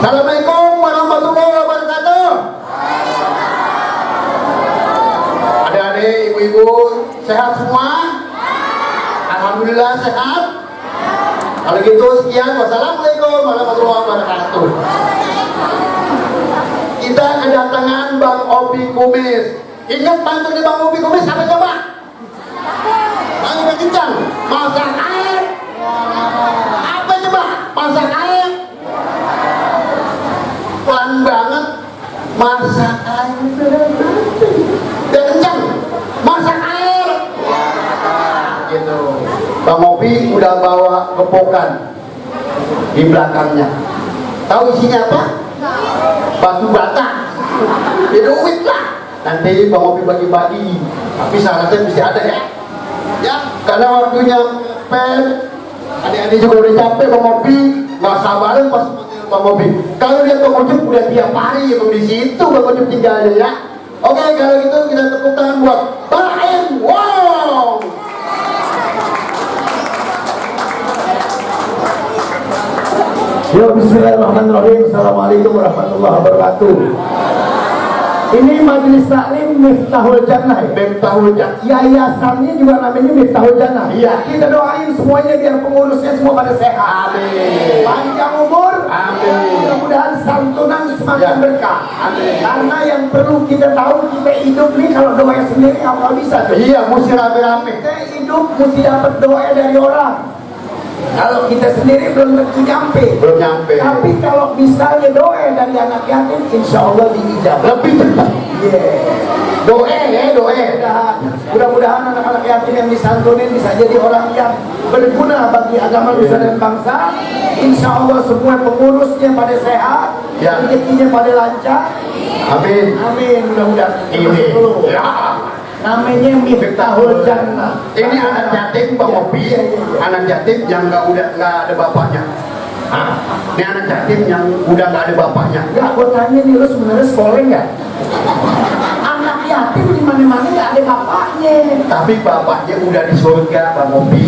Assalamualaikum warahmatullahi wabarakatuh. Adik-adik, ibu-ibu, sehat semua? Alhamdulillah sehat. Kalau gitu sekian, wassalamualaikum warahmatullahi wabarakatuh. Kita kedatangan Bang Opi Kumis. Ingat pantun Bang Opi Kumis apa coba? Bang udah kencang. Masak air. Apa coba? Masak air. Pelan banget. Masak air. Udah kencang. Masak air. Gitu. Bang Opi udah bawa kepokan di belakangnya. Tahu isinya apa? Batu bata. Ya duit lah. Nanti Bang Opi bagi-bagi. Tapi syaratnya mesti ada ya. Ya, karena waktunya pen. Adik-adik juga udah capek Bang Opi. Gak sabaran pas Bang Opi. Kalau lihat Bang Opi udah tiap hari emang di situ Bang Opi tinggalnya ya. Oke, kalau gitu kita tepuk tangan buat Bang M. Wow. Ya, bismillahirrahmanirrahim. Assalamualaikum warahmatullahi wabarakatuh. Ini majelis taklim Miftahul Jannah ya? Miftahul Jannah. Yayasannya juga namanya Miftahul Jannah. Iya. Kita doain semuanya biar pengurusnya semua pada sehat. Amin. Panjang umur. Amin. Mudah-mudahan santunan semakin Ya. berkah. Amin. Karena yang perlu kita tahu, kita hidup nih kalau doa sendiri apa bisa tuh? Iya, mesti rame-rame. Kita hidup mesti dapat doa dari orang. Kalau kita sendiri belum tentu nyampe. Belum nyampe. Tapi kalau misalnya doa dari anak yatim, insya Allah diijabah. Lebih cepat. Doa ya, doa. Mudah-mudahan anak-anak yatim yang disantunin bisa jadi orang yang berguna bagi agama nusa dan bangsa. Insya Allah semua pengurusnya pada sehat, Ya. rezekinya pada lancar. Amin. Amin. Mudah-mudahan. Ini. Ya. Namanya Miftahul Jannah. Ini anak yatim Bang Opi, anak yatim yang nggak ada bapaknya. Hah? Ini anak yatim yang udah nggak ada bapaknya. Enggak, gue tanya nih, lu sebenarnya sekolah nggak? Anak yatim di mana-mana nggak ada bapaknya. Tapi bapaknya udah di surga Bang Opi.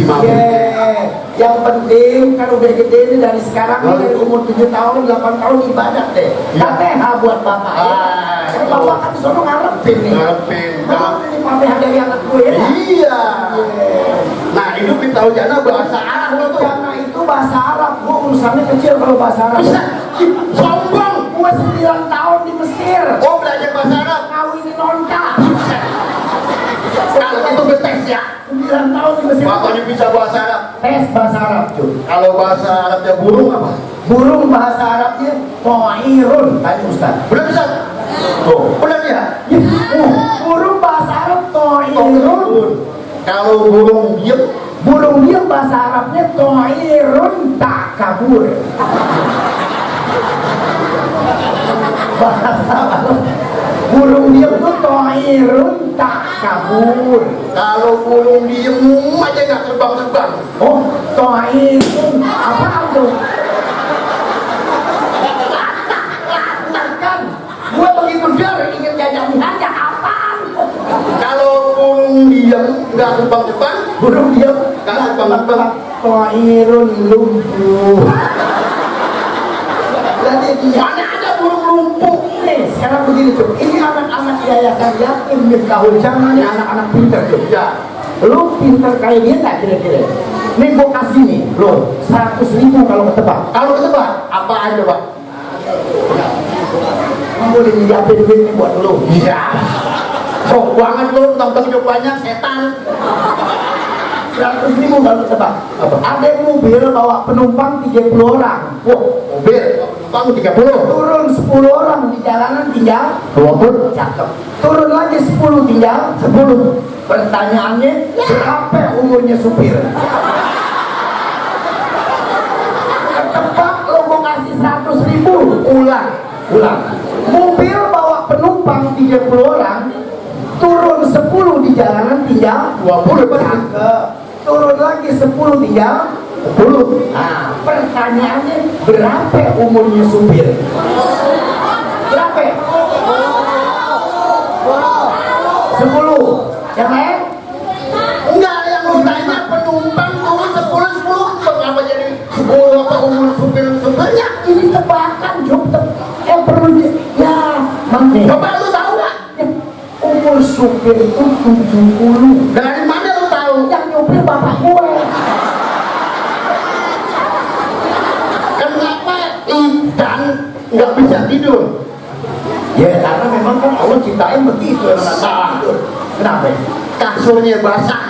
Yang penting kan udah gede nih dari sekarang nih, dari umur 7 tahun, 8 tahun ibadah deh. Fatihah buat bapak ya. Karena bapak kan disuruh ngarepin nih. Ngarepin. Ini Fatihah dari anak gue ya. Iya. Nah, itu Miftahul Jannah bahasa Arab loh tuh. Karena itu bahasa Arab, gue urusannya kecil kalau bahasa Arab. Bisa. Sombong. Gue 9 tahun di Mesir. Oh, belajar bahasa Arab. Ngawinin nonta. Kalau itu betes ya. 9 tahun di Mesir. Bapaknya bisa bahasa Arab. Tes bahasa Arab cuy. Kalau bahasa Arabnya burung apa? Burung bahasa Arabnya to'irun. Tanya Ustaz. Udah bisa? Tuh, udah ya? Burung bahasa Arab to'irun. Kalau burung diem, Burung diem bahasa Arabnya to'irun tak kabur. Bahasa Arab burung diem tuh to'irun tak kabur. kalau burung diem aja nggak terbang-terbang. Oh, to'irun apa tuh? Kan gue begitu dar ingin jajan aja apaan? Kalau burung diem nggak terbang-terbang, Burung diem nggak terbang-terbang. to'irun lumpuh. Jadi dia Mana ada burung lumpuh? nih, sekarang begini tuh. Ini anak-anak yayasan yatim Miftahul Jannah, ini anak-anak pinter tuh. Ya, Lu pinter kayak dia nggak kira-kira? Nih gua kasih nih, lo 100.000 kalau ketebak. kalau ketebak apa aja Pak? Kamu boleh nyiapin duit nih buat lu. Iya. Sok banget lu tentang jawabannya setan. 100.000 kalau ketebak. Ada mobil bawa penumpang 30 orang. Wah, mobil bang 30. Turun 10 orang di jalanan tinggal 20. cakep. Turun lagi 10 tinggal 10. Pertanyaannya, berapa umurnya supir? Ketebak lo mau kasih 100.000. Ulang. Mobil bawa penumpang 30 orang, turun 10 di jalanan tinggal 20. cakep. Turun lagi 10 tinggal 10. Nah, pertanyaannya berapa umurnya supir? Berapa? 10. Yang lain? Enggak, yang lu tanya penumpang turun 10 kenapa jadi 10 apa umur supirnya? Ini tebakan, Jok. nyupir itu 70. Dari mana lu tahu? Yang nyupir bapak gue. Kenapa ikan nggak bisa tidur? Ya karena memang kan Allah ciptain begitu, orang salah tidur. Kenapa? Kasurnya basah.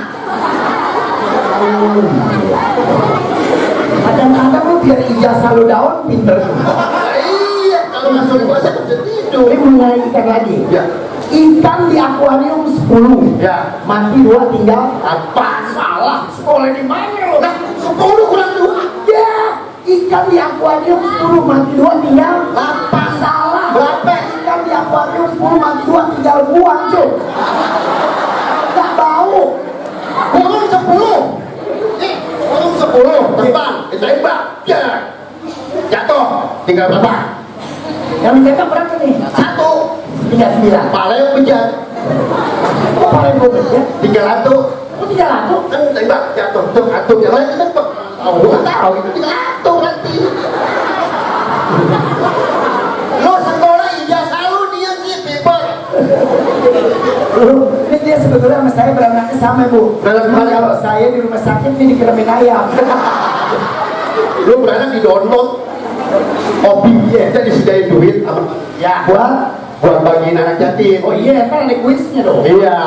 Kadang-kadang lu biar ijazah lu daun pinter juga. Iya, kalau kasurnya basah nggak bisa tidur. Ini mengenai ikan lagi. Ya, Ikan di akuarium 10. ya. Mati 2 tinggal. Apa salah? Sekolah di mana lo? Nah, 10 kurang 2. Ya, ikan di akuarium 10 mati 2 tinggal. Apa Salah. Berapa? Ikan di akuarium 10 mati 2 tinggal buang, cuy. Gak bau. Kurang 10. Nih, kurang 10. Terbang, ditembak. Ya. Jatuh. Tinggal berapa? Yang dijaga berapa nih? 1. Tinggal 9. Pala yang bejat. Kok paling gue kerja? Tinggal 1. Kok tinggal 1? Kan tembak jatuh. Tuh, atuh yang lain tembak. Oh, gua tahu itu tinggal 1 nanti. Lo sekolah ijazah lu dia sih people. Ini dia sebetulnya sama saya beranaknya sama, Bu. Dalam Cuma hal- kalau saya di rumah sakit ini dikirimin ayam. Lu beranak di download hobi kita disediain duit Ya. buat bagiin anak yatim. Oh iya, kan ada kuisnya dong. Iya.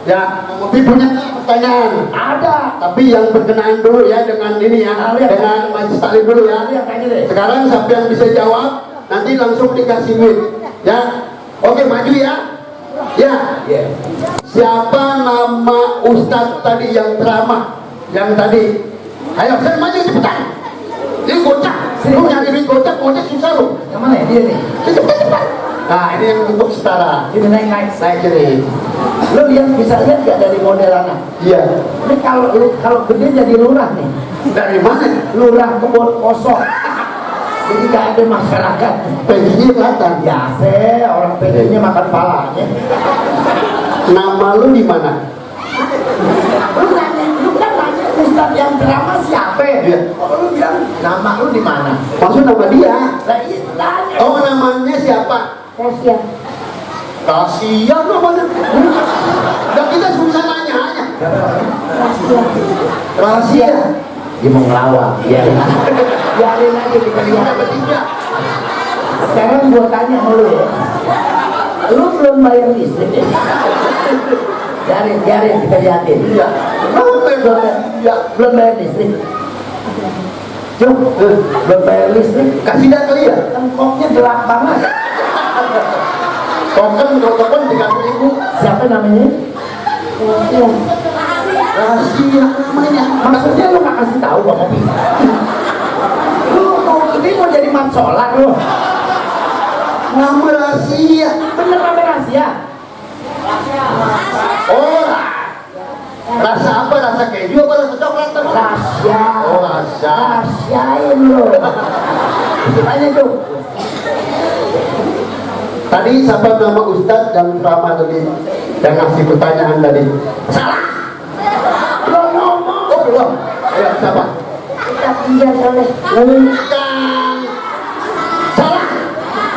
Ya, Hobi punya pertanyaan. Ada. Tapi yang berkenaan dulu ya dengan ini ya, dengan Majlis Taklim dulu ya. Ada yang tanya deh. Sekarang siapa yang bisa jawab, nanti langsung dikasih duit. Ya. Oke, maju ya. Ya. Iya. Siapa nama Ustadz tadi yang ceramah? Yang tadi. Ayo, saya maju cepetan. Ini gocak. Lu nyari duit gocak susah lu. Yang mana ya? Dia nih. Cepat. Nah, ini yang untuk setara. Ini naik. Naik kiri. Lu lihat bisa lihat gak dari model anak? Iya. Ini kalau gede jadi lurah nih. Dari mana? Lurah kebun kosong. Jadi gak ada masyarakat. Pensinya kelihatan. Biasa orang PD-nya makan palanya. Nama lu di mana? Lu kan nanya Ustadz yang drama siapa? Iya. Kok lu bilang nama lu di mana? Maksud nama dia? Lah iya tanya. Oh, namanya siapa? Kasihan. Kasihan namanya. Dan kita susah nanya. Kasihan. Rahasia. Dia mau ngelawak. Biarin aja kita Kita lihat. bertiga. Sekarang gua tanya sama lu ya. Lu belum bayar listrik ya? Biarin kita liatin. Iya. Ya, belum bayar listrik. Cuk, belum bayar listrik. Kasih dah kali ya. Tempoknya gelap banget. Token 3.000. Siapa namanya? Kasihan. Rahasia namanya. Maksudnya lu gak kasih tahu Bang Opi? Lu mau jadi mansolat lu? Nama rahasia. Bener apa rahasia? Oh, rasa apa? Rasa keju apa rasa coklat? Rahasia. Oh, rasa. Rahasiain lu. Tanya tuh. Tadi siapa nama Ustadz yang ceramah tadi? Yang ngasih pertanyaan tadi. Salah. Belum ngomong. Oh, belum. Ayo, siapa? Kita pinjam oleh Bukan. Salah.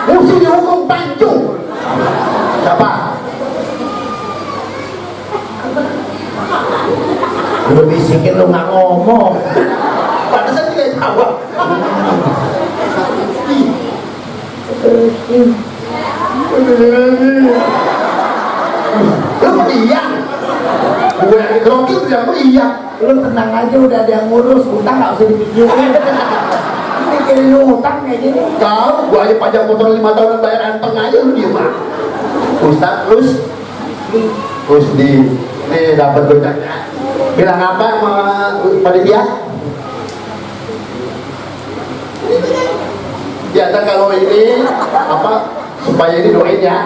Mesti dihukum pancung. Siapa? Lu bisikin lu gak ngomong. Padahal tidak jawab. Lu iya. Gue yang grogi bilang lu iya. Lu tenang aja udah ada yang ngurus. Utang gak usah dipikirin. Mikirin lu utang kayak gini. Kau, gua aja pajak motor 5 tahun bayar anteng aja lu diem ah. Ustaz, terus di dapat gocaknya. Bilang apa sama panitia? Ya, dan kalau ini apa supaya ini doain ya.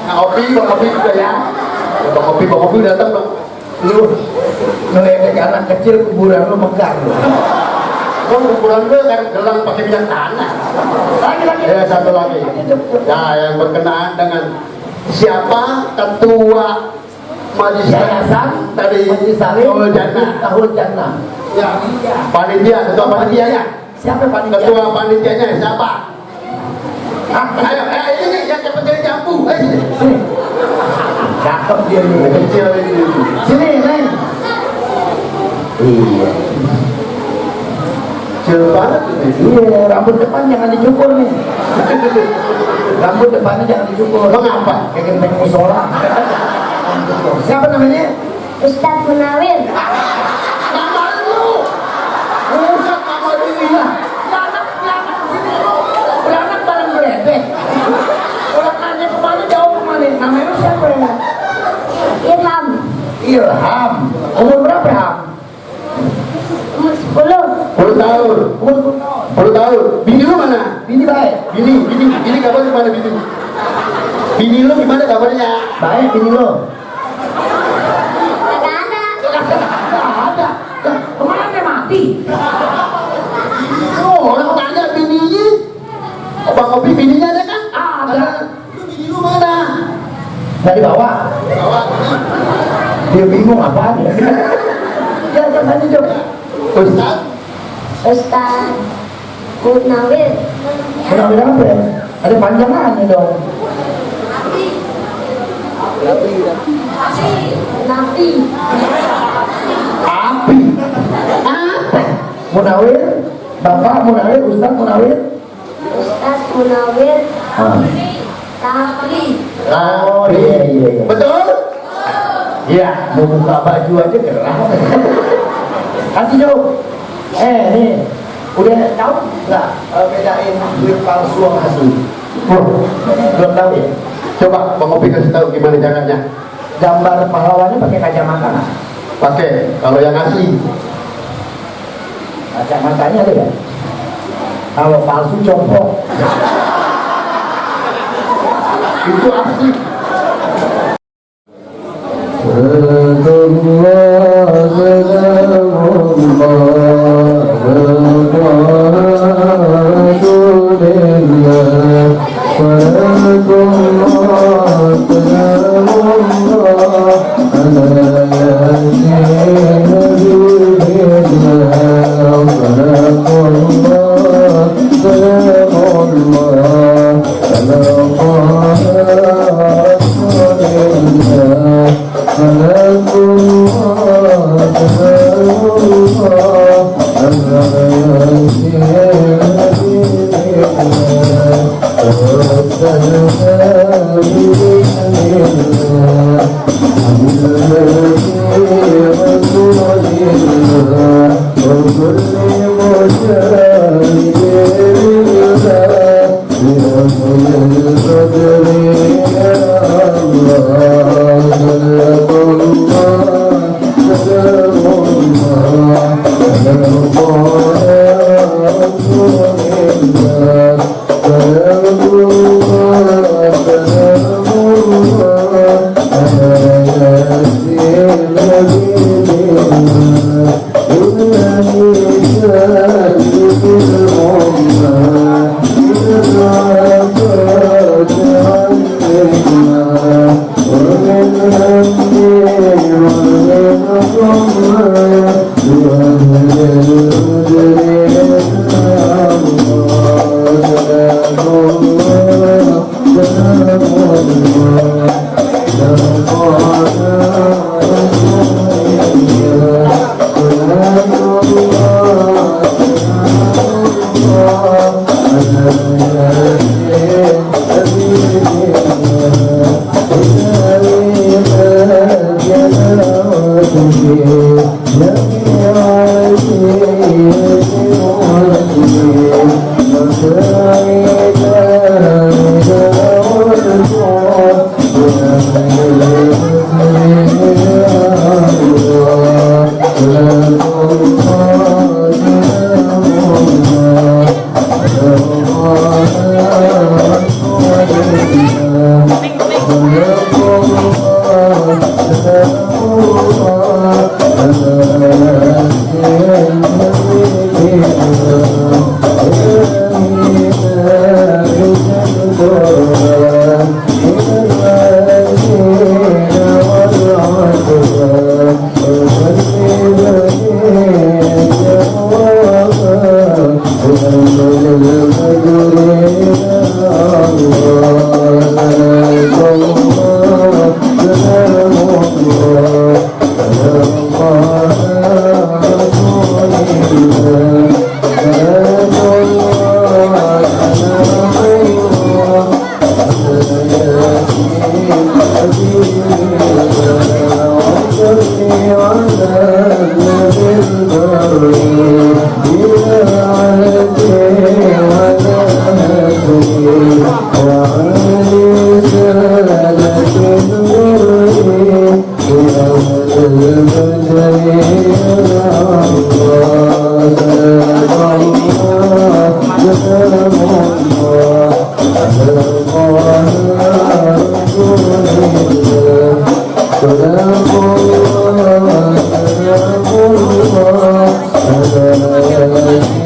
Nah, Bang Opi juga ya. Bang Opi datang dong. Lu ngeledek anak kecil kuburan lu megar lu. Oh, ukuran gue kan gelang pakai minyak tanah. Lagi. Ya, satu lagi. Ya, yang berkenaan dengan siapa ketua Majelis Yayasan tadi Majelis Taklim Tahul Jannah. Tahul Jannah. Ya, panitia, ketua panitianya. Siapa panitia? Ketua panitianya siapa? Ayo, ini nih yang dapat dari jambu. Sini. Cakep dia nih. Kecil ini. Sini, Neng. Iya. Kecil banget ini. Iya, rambut depan jangan dicukur nih. Rambut depannya jangan dicukur. Mengapa? Kayak genteng musola. Siapa namanya? Ustadz Munawir. Nama lu. Usah nama diri lah. Beranak sini lu. Beranak bareng beledek. Orang nanya kemana jauh kemana? Namanya lu siapa ya? Ilham. Ilham. Umur berapa Ham? Umur 10. 10 tahun. Umur 10 tahun. 10 tahun. Bini lu mana? Ini baik. Bini kabarnya gimana bini? Bini lu gimana kabarnya? Baik ini lo. Kagak ada. Nggak ada. Lah, kemana dia mati? Oh, orang tanya bininya. Bang Opi bininya ada kan? Ada. Lu bini lu mana? Dari bawah. Bawa. Dia bingung apaan ya? Ya, jangan jawab. Ustaz. Ustadz Munawir. Mudah-mudahan apa ya? Ada panjangannya dong. Nabi. Api. Munawir, Bapak Munawir, Ustaz Munawir. Ustadz Munawir. Tapi. Oh iya. Betul? Iya, mau buka baju aja gerah. Kasih jauh. Nih, udah tahu nggak bedain duit palsu sama asli? Belum tahu ya? Coba Bang Opi kasih tahu gimana caranya. Gambar pahlawannya pakai kacamata nggak? Pakai kalau yang asli. Kacamatanya ada ya? Kalau palsu compok. Itu asli. Allah Thank you.